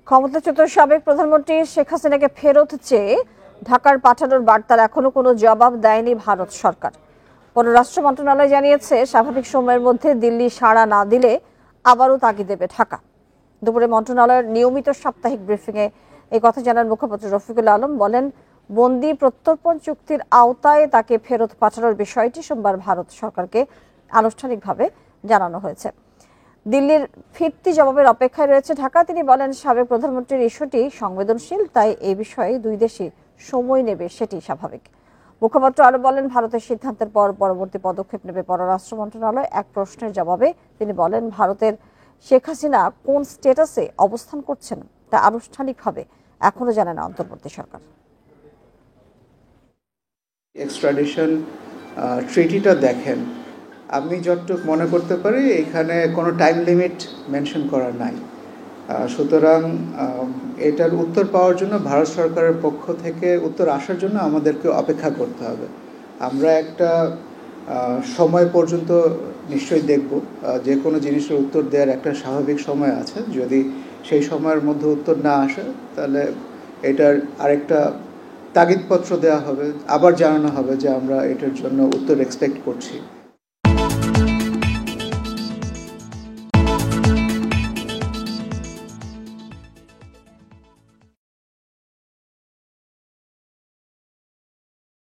ক্ষমতাচ্যুত সাবেক প্রধানমন্ত্রী শেখ হাসিনাকে ফেরত চেয়ে ঢাকার পাঠানোর বার্তার এখনো কোনো জবাব দেয়নি ভারত সরকার। পররাষ্ট্র মন্ত্রণালয় জানিয়েছে, স্বাভাবিক সময়ের মধ্যে দিল্লি সাড়া না দিলে আবারও তাগিদ দেবে ঢাকা। দুপুরে মন্ত্রণালয়ের নিয়মিত সাপ্তাহিক ব্রিফিংয়ে এই কথা জানান মুখপাত্র রফিকুল আলম। বলেন, বন্দি প্রত্যর্পণ চুক্তির আওতায় তাকে ফেরত পাঠানোর বিষয়টি সোমবার ভারত সরকারকে আনুষ্ঠানিকভাবে জানানো হয়েছে। দিল্লির ফিরতি জবাবের অপেক্ষায় রয়েছে ঢাকা। তিনি বলেন, সাবেক প্রধানমন্ত্রীর ইস্যুটি সংবেদনশীল, তাই এই বিষয়ে দুই দেশই সময় নেবে, সেটি স্বাভাবিক। মুখপাত্র আরো বলেন, ভারতের সিদ্ধান্তের পর পরবর্তী পদক্ষেপ নেবে পররাষ্ট্র মন্ত্রণালয়। এক প্রশ্নের জবাবে তিনি বলেন, ভারতের শেখ হাসিনা কোন স্ট্যাটাসে অবস্থান করছেন তা আনুষ্ঠানিকভাবে এখনো জানে না অন্তর্বর্তী সরকার। এক্সট্রাডিশন ট্রিটিটা দেখেন, আমি যতটুকু মনে করতে পারি এখানে কোনো টাইম লিমিট মেনশন করা নাই। সুতরাং এটার উত্তর পাওয়ার জন্য ভারত সরকারের পক্ষ থেকে উত্তর আসার জন্য আমাদেরকে অপেক্ষা করতে হবে। আমরা একটা সময় পর্যন্ত নিশ্চয়ই দেখব, যে কোনো জিনিসের উত্তর দেওয়ার একটা স্বাভাবিক সময় আছে। যদি সেই সময়ের মধ্যে উত্তর না আসে তাহলে এটার আরেকটা তাগিদপত্র দেওয়া হবে, আবার জানানো হবে যে আমরা এটার জন্য উত্তর এক্সপেক্ট করছি।